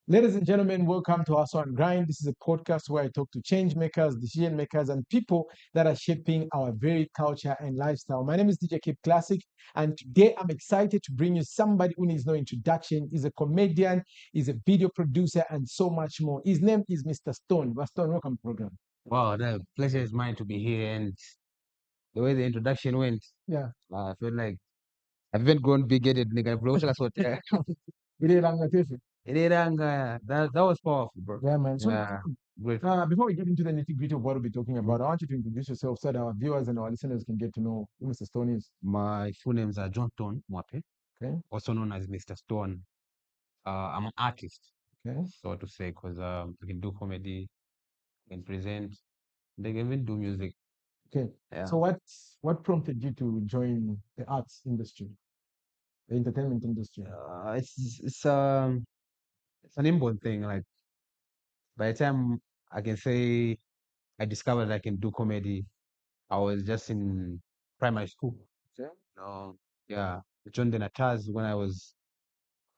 Ladies and gentlemen, welcome to Hustle and Grind. This is a podcast where I talk to change makers, decision makers, and people that are shaping our very culture and lifestyle. My name is DJ Cape Classic, and today I'm excited to bring you somebody who needs no introduction. He's a comedian, he's a video producer, and so much more. His name is Mr. Stone. Mr. Stone, welcome to the program. Wow, the pleasure is mine to be here. And the way the introduction went, Yeah. I feel like I've even gone big-headed, nigga. Bro, that's what Ile Ranga Tefe. that was powerful, bro. Yeah, man. So Yeah, great. before we get into the nitty gritty of what we'll be talking about, I want you to introduce yourself so that our viewers and our listeners can get to know who Mr. Stone is. My full names are John Tone Mwape, Okay. also known as Mr. Stone. I'm an artist, Okay. so to say, because I can do comedy, I can present, they can even do music. Okay. Yeah. So what prompted you to join the arts industry, the entertainment industry? It's an inborn thing. Like by the time I can say I discovered I can do comedy, I was just in primary school. Okay. Yeah, I joined the Natas when I was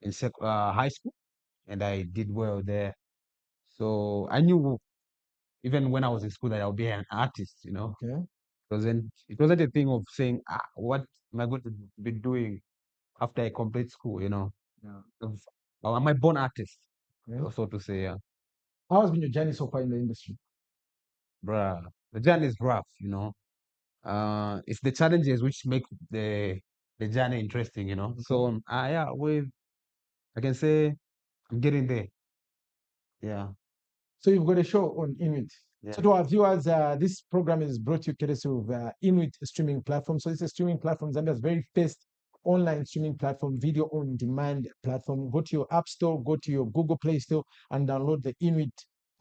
in high school, and I did well there. So I knew even when I was in school that I'll be an artist. Okay. It wasn't a thing of saying, what am I going to be doing after I complete school? Yeah. Am I born artist, Okay. so to say, yeah. How has been your journey so far in the industry? Bruh, the journey is rough. It's the challenges which make the journey interesting. Okay. So yeah, I can say I'm getting there. Yeah. So you've got a show on Inuit. So Yeah. to our viewers, this program is brought to you courtesy of Inuit streaming platform. So it's a streaming platform, Zambia's very first online streaming platform, video on demand platform. Go to your App Store, go to your Google Play Store, and download the Inuit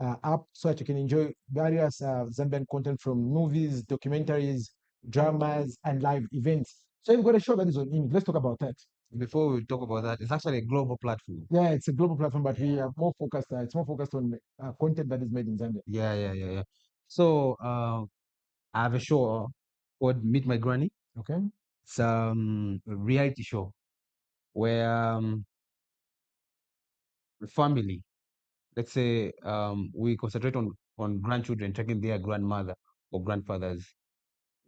app so that you can enjoy various Zambian content from movies, documentaries, dramas, and live events. So you've got a show that is on Inuit. Let's talk about that. Before we talk about that, it's actually a global platform. Yeah, it's a global platform, but we are more focused. It's more focused on content that is made in Zambia. Yeah, yeah, yeah, yeah. So I have a show called Meet My Granny. Okay. It's a reality show where the family, let's say, we concentrate on grandchildren taking their grandmother or grandfathers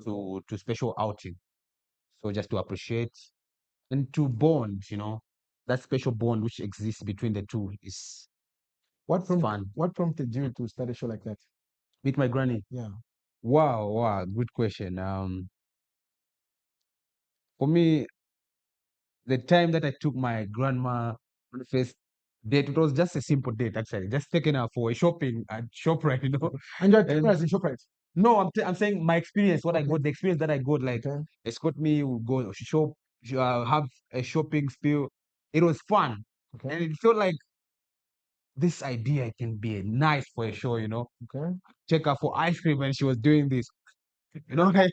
to special outing. So just to appreciate and to bond. That special bond which exists between the two is fun. What prompted you to start a show like that? Meet My Granny. Yeah. Wow, wow, good question. For me, the time that I took my grandma on the first date, it was just a simple date actually, just taking her for a shopping at ShopRite. And you're taking And us in ShopRite. no, I'm saying my experience, what I Okay. got, the experience that I got, like Okay. it's got me we go shop, have a shopping spill. It was fun, Okay. and it felt like this idea can be nice for a show. Okay. Check her for ice cream when she was doing this, like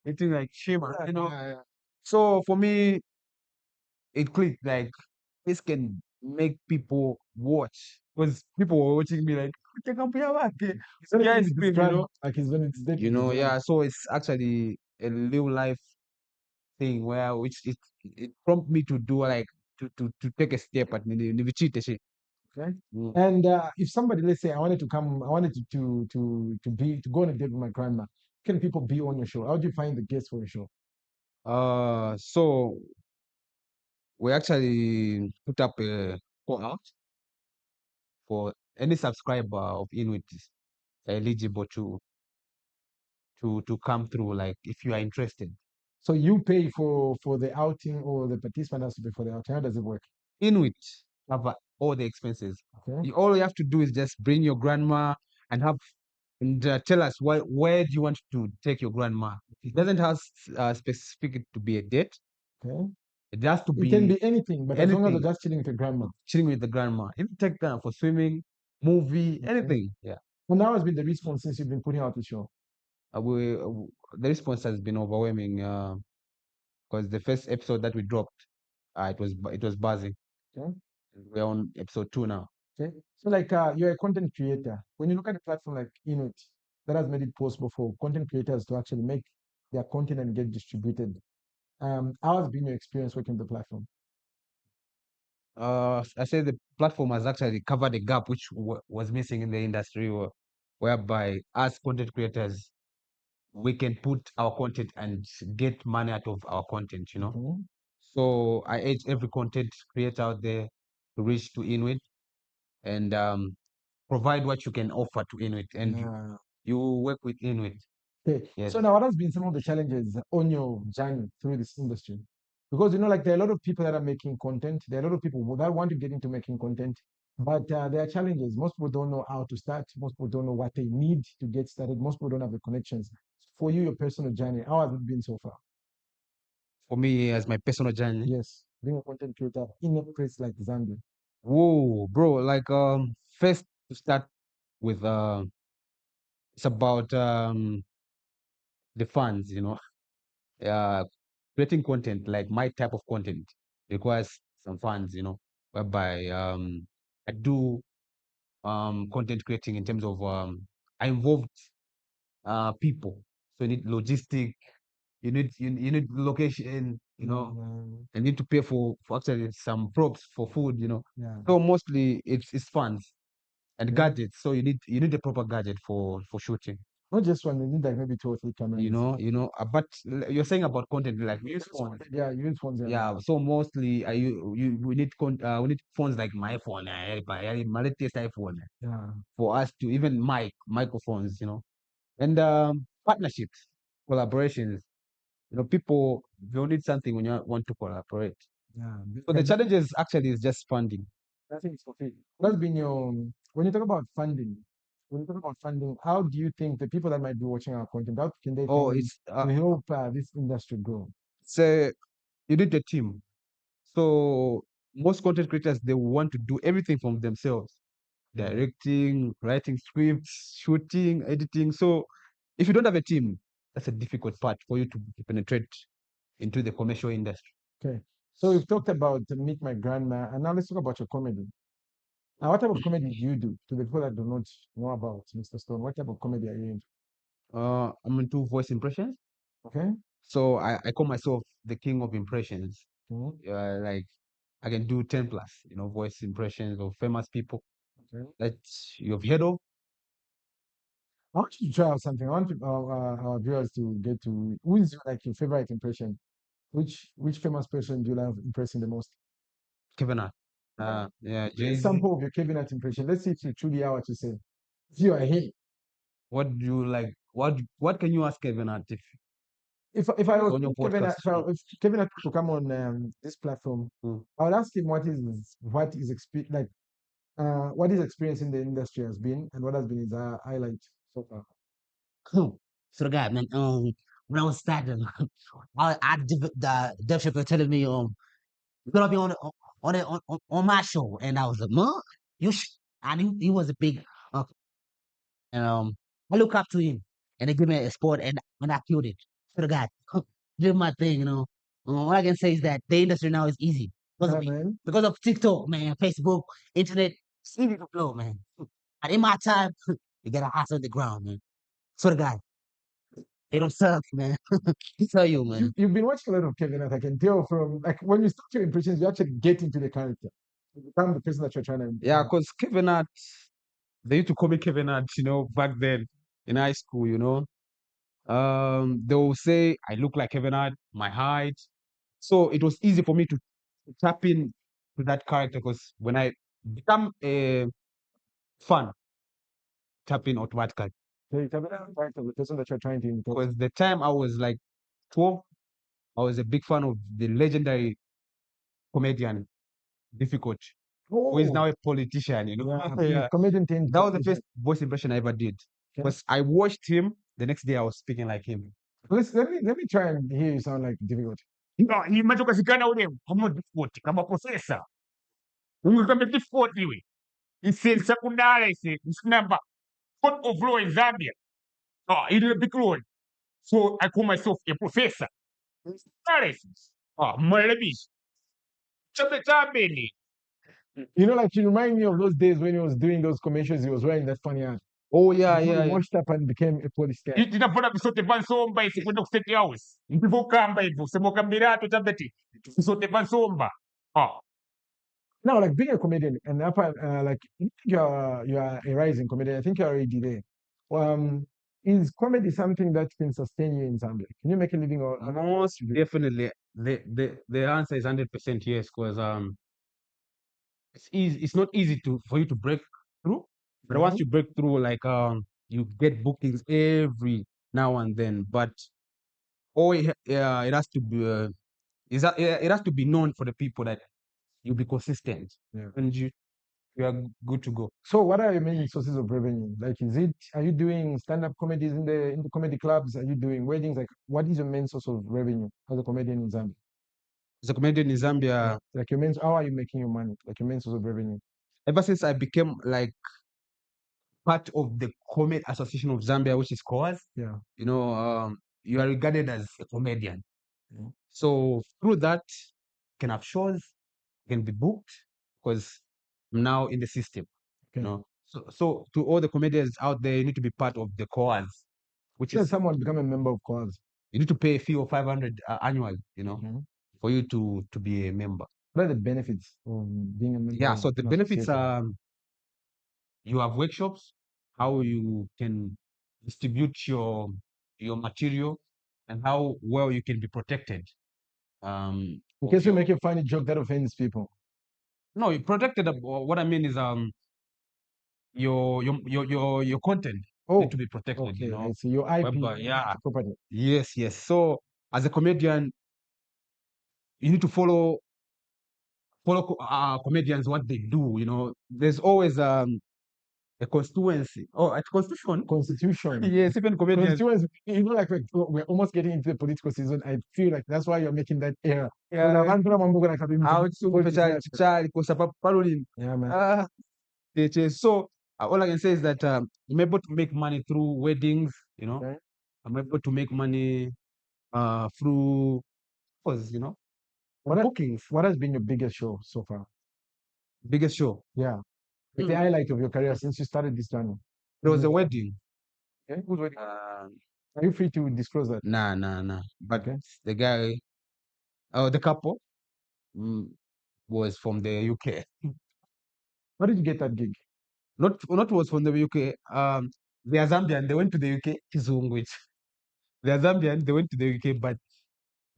eating like shima. Yeah. So for me, it clicked like this can make people watch because people were watching me like "Check out your work, eh." He's going to Yeah, be ice with his cream, you grandma. know. Like he's going to date with his grandma. Yeah. So it's actually a real life thing where which it prompted me to do like to take a step at the cheat shit. Okay. Mm. And if somebody, let's say, I wanted to go on a date with my grandma. Can people be on your show? How do you find the guests for your show? So we actually put up a call out for any subscriber of Inuit is eligible to come through. Like if you are interested. So you pay for the outing, or the participant has to pay for the outing. How does it work? Inuit cover all the expenses. Okay. All you have to do is just bring your grandma and have and tell us where do you want to take your grandma. It doesn't have specific to be a date. Okay. It has to It can be be anything, but as long as you're anything. just chilling with your grandma. Chilling with the grandma. Even take her for swimming, movie, Okay. anything. Yeah. And how has been the response since you've been putting out the show? The response has been overwhelming because the first episode that we dropped, it was buzzing. Okay. We're on episode 2 now. Okay. So like you're a content creator. When you look at a platform like Inuit, that has made it possible for content creators to actually make their content and get distributed. How has been your experience working with the platform? I say the platform has actually covered a gap which was missing in the industry, whereby as content creators, we can put our content and get money out of our content, you know. Mhm. So I urge every content creator out there to reach to Inuit and provide what you can offer to Inuit, and Yeah. you work with Inuit. Okay. Yes. So now, what has been some of the challenges on your journey through this industry? Because like there are a lot of people that are making content. There are a lot of people that want to get into making content, but there are challenges. Most people don't know how to start. Most people don't know what they need to get started. Most people don't have the connections. For you, your personal journey, how has it been so far? For me, as my personal journey, Yes, being a content creator in a place like Zambia. whoa, bro, like first to start with it's about the funds, you know. Creating content, like my type of content, requires some funds, you know, whereby I do content creating in terms of I involved people. So you need logistic, you need location, you know, Mhm. and need to pay for actually some props for food, you know. Yeah. So mostly it's funds and Okay. gadgets. So you need a proper gadget for shooting. Not just one, you need like maybe 2 or 3 cameras. But you're saying about content, like we use Use phones. Yeah, you use phones. Yeah. Yeah, so mostly we need phones like my iPhone, my latest iPhone, Yeah. for us to even microphones, you know, and partnerships, collaborations. You know, people will need something when you want to collaborate. Yeah. So the challenges actually is just funding. Nothing is for free. That's been your when you talk about funding. When you talk about funding, how do you think the people that might be watching our content, how can they Oh, come to help this industry grow? it's you need a team. So most content creators, they want to do everything from themselves, directing, writing scripts, shooting, editing. So if you don't have a team, that's a difficult part for you to penetrate into the commercial industry. Okay. So we've talked about Meet My Grandma, and now let's talk about your comedy. Now, what type of comedy do you do? To the people that do not know about Mr. Stone, what type of comedy are you into? I'm into voice impressions. Okay. So I call myself the king of impressions. Mhm. Like I can do 10 plus, you know, voice impressions of famous people Okay. that you've heard of. I want you to try out something. I want our viewers to get to who is like your favorite impression? Which famous person do you love impressing the most? Kevin Hart. Yeah, Play a Jay-Z. sample of your Kevin Hart impression. Let's see if you truly are what you say. If you are him. What do you like? What can you ask Kevin Hart If I was on your Kevin podcast? if Kevin Hart to come on this platform, Mm. I would ask him like what his experience in the industry has been and what has been his highlight so far. Cool. So the guy, man, when I was starting, the Def Chappelle telling me, you're gonna be on my show, and I was like, man, I knew he was a big, and I look up to him, and they give me a sport, and I killed it. So the guy, did my thing, you know. All I can say is that the industry now is easy because Yeah, of me, man. because of TikTok, man, Facebook, internet, it's easy to blow, man. And in my time, you gotta hustle the ground, man. So the guy. It don't suck, man. I tell you, man. You've been watching a lot of Kevin Hart. I can tell from like when you start your impressions, you actually get into the character. You become the person that you're trying to. Yeah, because Kevin Hart, they used to call me Kevin Hart, you know, back then in high school, you know. They will say I look like Kevin Hart, my height. So it was easy for me to tap in to that character because when I become a fan, tap in automatically. So you become the character, the person that you're trying to imitate. Because the time I was like 12, I was a big fan of the legendary comedian Difficult, who is now Oh, a politician, you know. yeah, Yeah. comedian turned That was the politician. first voice impression I ever did. Okay. Because I watched him, the next day I was speaking like him. Let me try and hear you sound like difficult. No, nimetoka sikana ule kama difficult kama processor. Ungekamba difficult iwe. Ise secondary ise number court of law in Zambia. It is a big law. So I call myself a professor. Analysis. Malabis. Chabetabeni. Like you remind me of those days when he was doing those commercials. He was wearing that funny hat. Oh yeah, Before yeah, he yeah. washed up and became a police guy. Tinafuna visote vansomba isi kwenda ku state house. Ndivokamba hivyo semoka mirato tabeti. Visote vansomba. Now, like being a comedian and like you're a rising comedian. I think you're already there. Um, is comedy something that can sustain you in Zambia? Can you make a living or Most definitely, the answer is 100% yes, because it's easy. It's not easy for you to break through, but once you break through, like you get bookings every now and then. But it has to be it has to be known for the people that you'll be consistent, Yeah. and you are good to go. So what are your main sources of revenue? Like, are you doing stand-up comedies in the comedy clubs? Are you doing weddings? Like, what is your main source of revenue as a comedian in Zambia? As a comedian in Zambia, Like how are you making your money? Like your main source of revenue? ever since I became like part of the Comedy Association of Zambia, which is COAS, Yeah. you are regarded as a comedian. Yeah. So through that, you can have shows, you can be booked, because I'm now in the system. Okay. So to all the comedians out there, you need to be part of the COAS, which Can is someone become a member of COAS? you need to pay a fee of 500 annually, for you to be a member. What are the benefits of being a member? Yeah, of so the an benefits association? are you have workshops, how you can distribute your material, and how well you can be protected. In of case you your- make a funny joke that offends people. no, you protected. What I mean is your content need to be protected. Okay, I see. Your IP Yeah, property. yes, yes. So as a comedian, you need to follow comedians what they do. There's always a constituency or a constitution. Constitution. Yes, even comedians. Constituency. Like we're almost getting into the political season. I feel like that's why you're making that era. Yeah. Politics. Yeah, man. So all I can say is that I'm able to make money through weddings. Okay. I'm able to make money through bookings. What has been your biggest show so far? Biggest show. Yeah. Like the highlight of your career since you started this journey. There was a wedding. Okay. Whose wedding? Are you free to disclose that? Nah. But Okay. the guy, the couple, was from the UK. How did you get that gig? Not was from the UK. They are Zambian. They went to the UK. Kizungu. They are Zambian. They went to the UK, but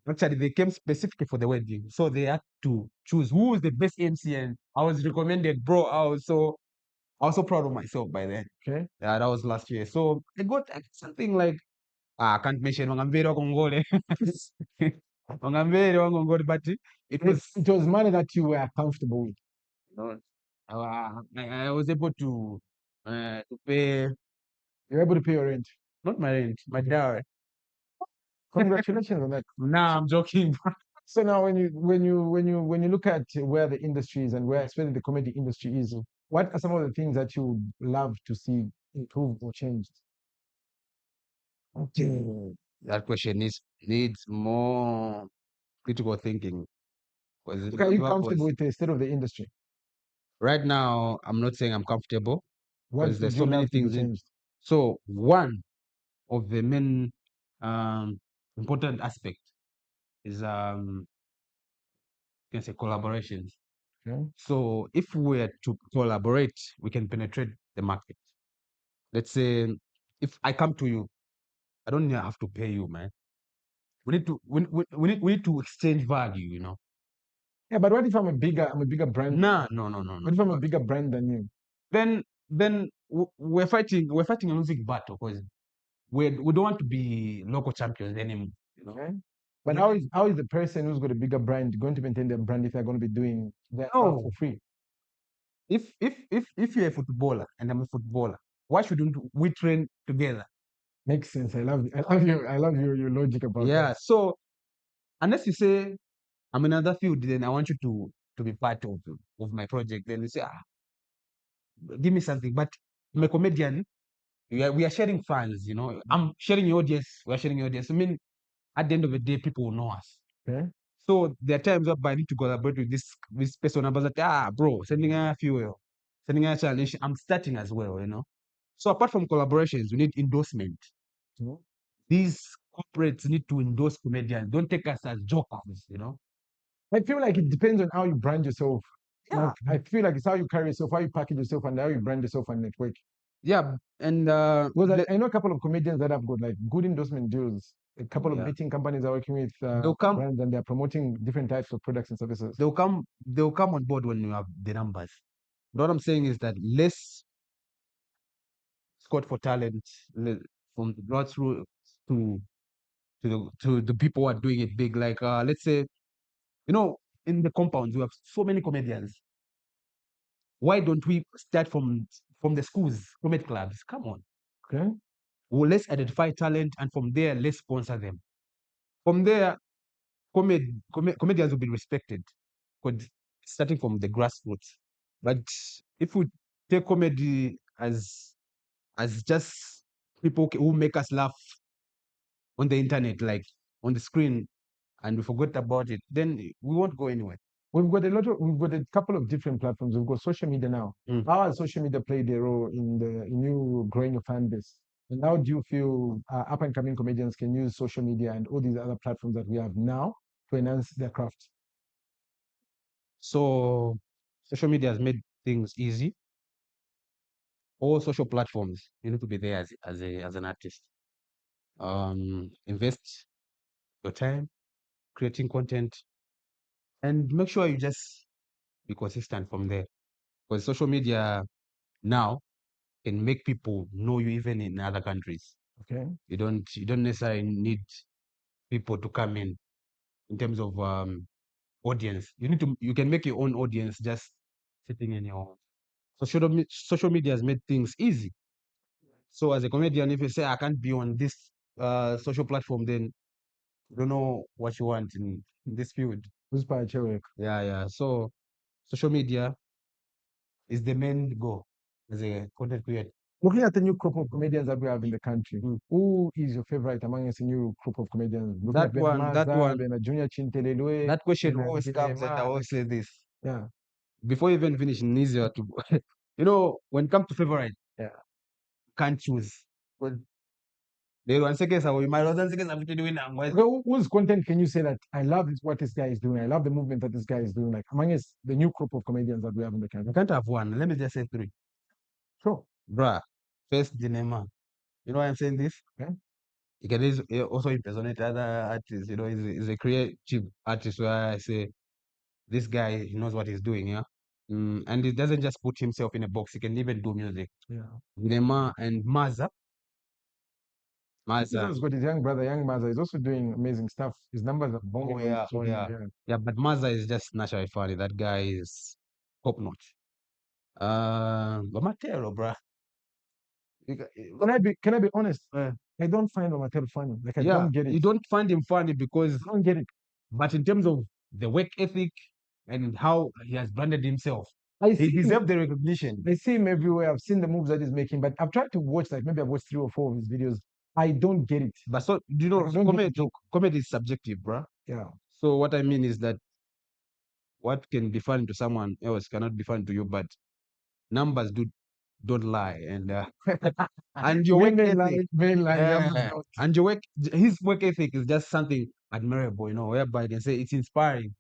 actually they came specifically for the wedding. So they had to choose who was the best MC, and I was recommended, bro. I was so proud of myself by then. Okay. Yeah, that was last year. So I got something like I can't mention Wangambere Wangongole. Wangambere Wangongole, but it was money that you were comfortable with. I was able to pay. You're able to pay your rent. Not my rent, my dowry. Congratulations on that. Nah, I'm joking. So now when you look at where the industry is and where especially the comedy industry is, what are some of the things that you would love to see improve or change? Okay. That question needs more critical thinking. Are you comfortable with the state of the industry? Right now, I'm not saying I'm comfortable What because there's would so you many love to be things in. changed? So one of the main important aspect is you can say collaborations. Okay. So if we are to collaborate, we can penetrate the market. Let's say if I come to you, I don't have to pay you, man. We need to exchange value. Yeah, but what if I'm a bigger brand? No. What if I'm a bigger brand than you? Then we're fighting a losing battle because we don't want to be local champions anymore. Okay. But how is the person who's got a bigger brand going to maintain their brand if they're going to be doing that stuff for free? If you're a footballer and I'm a footballer, why shouldn't we train together? Makes sense. I love your logic about Yeah. that. So unless you say I'm in another field, then I want you to be part of my project. Then you say, give me something. But I'm a comedian. We are sharing fans. I'm sharing your audience. We're sharing your audience. I mean, at the end of the day, people will know us. Okay. So there are times where I need to collaborate with this person about that. Bro, sending a fuel, sending a challenge. I'm starting as well. So apart from collaborations, we need endorsement. These corporates need to endorse comedians. Don't take us as jokers. I feel like it depends on how you brand yourself. Yeah. I feel like it's how you carry yourself, how you package yourself, and how you brand yourself and network. Yeah, and Because I know a couple of comedians that have got like good endorsement deals. A couple of yeah. betting companies are working with They'll come. brands, and they're promoting different types of products and services. They'll come on board when you have the numbers. But what I'm saying is that let's scout for talent from the grassroots to to the people who are doing it big. Like let's say, in the compounds we have so many comedians. Why don't we start from the schools, comedy clubs? Come on. Okay. Well, let's identify talent, and from there let's sponsor them. From there, comedians will be respected, starting from the grassroots. But if we take comedy as just people who make us laugh on the internet, like on the screen, and we forgot about it, then we won't go anywhere. We've got a couple of different platforms. We've got social media now. How has social media played a role in you growing your fan base? And how do you feel up and coming comedians can use social media and all these other platforms that we have now to enhance their craft? So social media has made things easy. All social platforms, you need to be there as an artist. Invest your time creating content, and make sure you just be consistent from there. Because social media now can make people know you even in other countries. Okay. You don't necessarily need people to come in terms of audience. You can make your own audience just sitting in your home. So social media has made things easy. So as a comedian, if you say I can't be on this social platform, then you don't know what you want in this field. Who's by work? Yeah. So social media is the main goal as a content creator. Looking at the new group of comedians that we have in the country, who is your favorite among us new group of comedians? Looking That at one, Junior Chintelelwe. that question Bena always comes, and I Dilema. always say this. Yeah. Before even finishing, easier to, when it comes to favorite, Yeah. can't choose. But there one second, so you might also second I'm doing now. Whose content can you say that I love what this guy is doing? I love the movement that this guy is doing. Like among us, the new group of comedians that we have in the country. I can't have one. Let me just say three. Sure. Bruh, first dilemma. You know why I'm saying this? Okay. He can also impersonate other artists. He's a creative artist where I say this guy, he knows what he's doing, yeah. And he doesn't just put himself in a box. He can even do music. Yeah. Dilemma and Maza. He's got his young brother, Young Maza. He's also doing amazing stuff. His numbers are booming. Yeah, but Maza is just naturally funny. That guy is top notch. But Matero, bruh. Can I be honest? I don't find Omatero funny. Like I don't get it. You don't find him funny because I don't get it. But in terms of the work ethic and how he has branded himself, He deserves the recognition. I see him everywhere. I've seen the moves that he's making, but I've tried to watch, like maybe I've watched 3 or 4 of his videos. I don't get it. But so comedy is subjective, bruh. Yeah. So what I mean is that what can be funny to someone else cannot be funny to you, but numbers don't lie, and and your work ethic, and his work ethic is just something admirable, whereby I can say it's inspiring.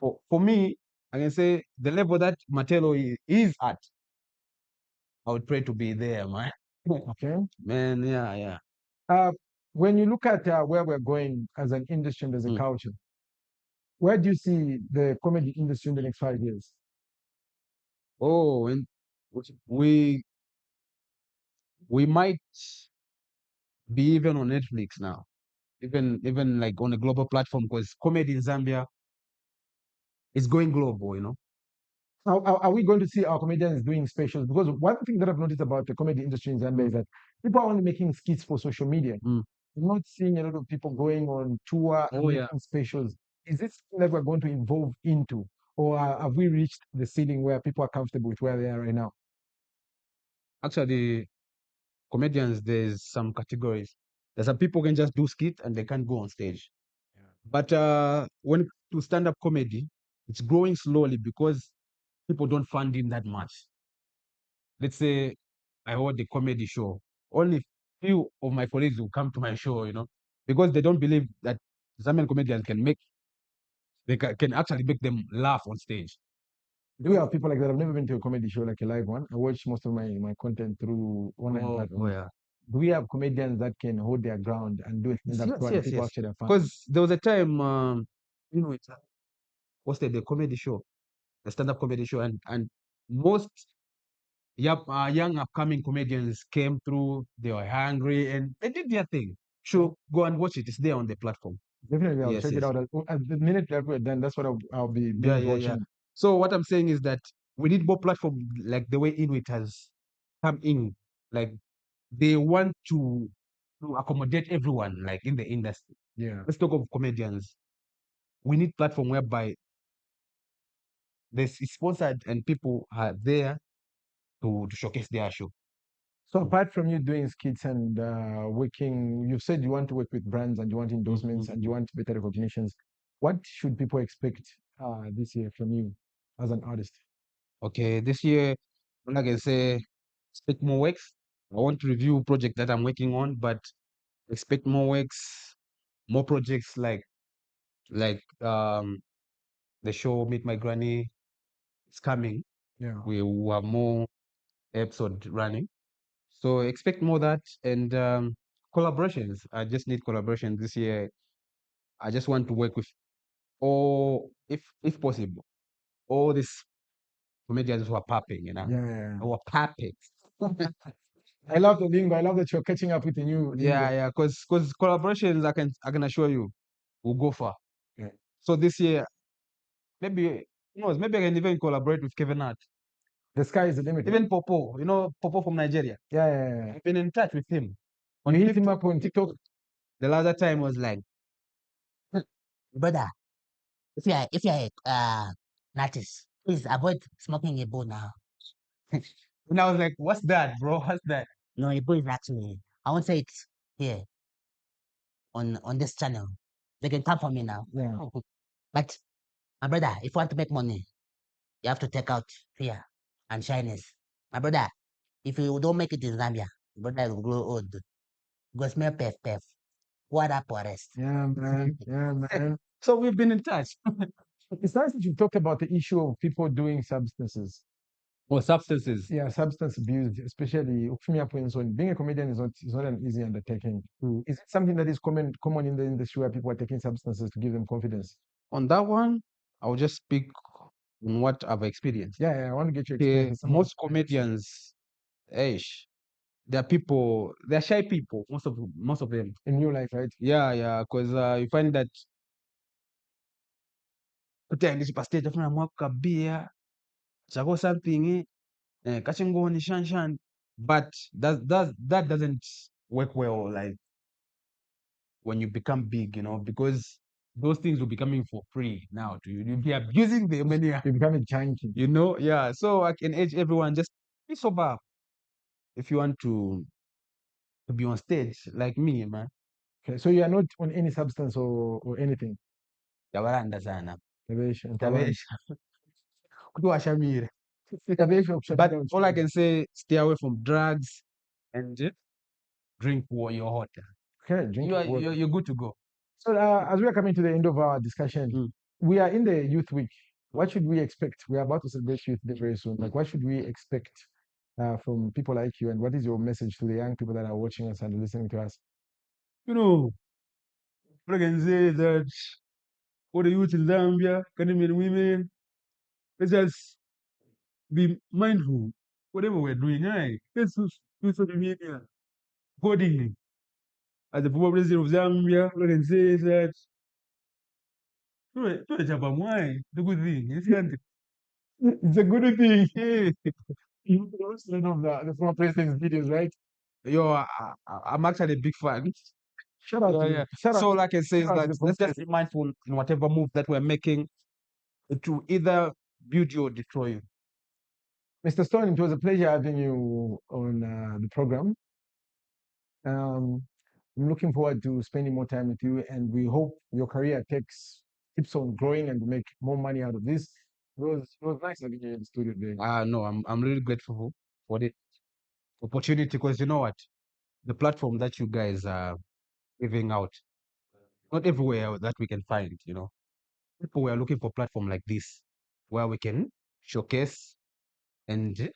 For me, I can say the level that Matelo is at, I would pray to be there, man. Okay. Man, yeah. When you look at where we're going as an industry and as a culture, where do you see the comedy industry in the next 5 years? Oh, and we might be even on Netflix now, even like on a global platform, because comedy in Zambia is going global. Are we going to see our comedians doing specials? Because one thing that I've noticed about the comedy industry in Zambia is that people are only making skits for social media. I'm not seeing a lot of people going on tour and making specials. Is this something that we're going to evolve into? Or have we reached the ceiling where people are comfortable with where they are right now? Actually, comedians, there's some categories. There's some people can just do skit and they can't go on stage. But when to stand-up comedy, it's growing slowly because people don't fund him that much. Let's say I hold a comedy show. Only few of my colleagues will come to my show, because they don't believe that Zambian comedians can actually make them laugh on stage. Do we have people like that? I've never been to a comedy show like a live one. I watch most of my content through online platforms. yeah. Do we have comedians that can hold their ground and do a stand-up Yes, show and yes, people yes. actually have fun? Because there was a time, it hosted the comedy show, the stand-up comedy show, and most young upcoming comedians came through. They were hungry and they did their thing. So go and watch it. It's there on the platform. Definitely, I'll Yes, check it yes. out. At the minute that we're done, that's what I'll be Yeah, binge yeah, yeah. watching. So what I'm saying is that we need more platform like the way Inuit has come in. Like they want to accommodate everyone, like in the industry. Yeah. Let's talk of comedians. We need platform whereby this is sponsored and people are there to showcase their show. So apart from you doing skits and working, you've said you want to work with brands and you want endorsements and you want better recognitions. What should people expect this year from you as an artist? Okay, this year, all I can say, expect more works. I want to review project that I'm working on, but expect more works, more projects like the show Meet My Granny is coming. Yeah. We will have more episode running. So expect more that and collaborations. I just need collaboration this year. I just want to work with all, if possible, all these comedians who are popping, Yeah, yeah, yeah. who are popping. I love the lingo. I love that you're catching up with the new lingo. Yeah, because collaborations, I can assure you, will go far. Yeah. So this year, maybe who knows, maybe I can even collaborate with Kevin Hart, The sky is the limit. even Popo. You know Popo from Nigeria. Yeah, yeah, yeah. I've been in touch with him. You hit him up on TikTok. The last time was like, Brother, if you're an artist, please avoid smoking a bowl now. and I was like, what's that, bro? What's that? No, a bowl is actually, I won't say it here on this channel. They can come for me now. Yeah. But my brother, if you want to make money, you have to take out fear and shyness. My brother, if you don't make it in Zambia, your brother will grow old. Go smell pef pef. What up, forest? Yeah, man. Yeah, man. So we've been in touch. It's nice that you talked about the issue of people doing substances. Or substances. Yeah, substance abuse, especially being a comedian is not an easy undertaking. Is it something that is common in the industry where people are taking substances to give them confidence? On that one, I'll just speak on what I've experienced. Yeah, I want to get your Okay, experience. most comedians, they're shy people, most of them. In real life, right? Yeah, because you find that utaendesha pa stage afuna mwaka beer, chako something, kachingoni shan, but that doesn't work well, like when you become big, because those things will be coming for free now to you. You'll be abusing them when You become a junkie. yeah. So I can urge everyone, just be sober if you want to be on stage like me, man. Okay, so you are not on any substance or anything. Tabaranda sana. Tabesha, Tabesha. Kutuwasha mire. tabesha kushut But down. all I can say, stay away from drugs and drink your water. Okay, drink water. You're good to go. So as we are coming to the end of our discussion, we are in the Youth Week. What should we expect? We are about to celebrate Youth Day very soon. Like, what should we expect from people like you? And what is your message to the young people that are watching us and listening to us? What I can say is that all the youth in Zambia, men and women, let's just be mindful. Whatever we're doing, let's use social media accordingly. As the former president of Zambia, all I can say is that the good thing. It's a good thing. You know the former president's videos, right? I'm actually a big fan. Shout out to you. Shout So out. like I say, is shout out to that the let's just be mindful in whatever move that we're making to either build you or destroy you. Mr. Stone, it was a pleasure having you on the program. I'm looking forward to spending more time with you, and we hope your career keeps on growing and you make more money out of this. It was nice having you in the studio today. No, I'm really grateful for the opportunity because you know what, the platform that you guys are giving out, not everywhere that we can find. People were looking for platform like this where we can showcase, and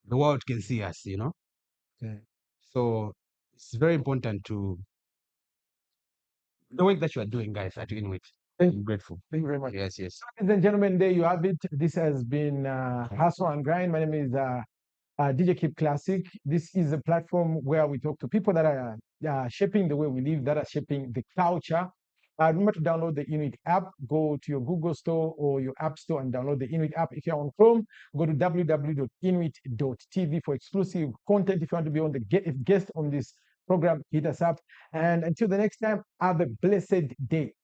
the world can see us, Okay. So it's very important to the work that you are doing, guys, at Inuit. I'm grateful. Thank you very much. Yes, yes. Ladies and gentlemen, there you have it. This has been Hustle and Grind. My name is DJ Keep Classic. This is a platform where we talk to people that are shaping the way we live, that are shaping the culture. Remember to download the Inuit app. Go to your Google Store or your App Store and download the Inuit app. If you're on Chrome, go to www.inuit.tv for exclusive content. If you want to be on the guest on this program, hit us up. And until the next time, have a blessed day.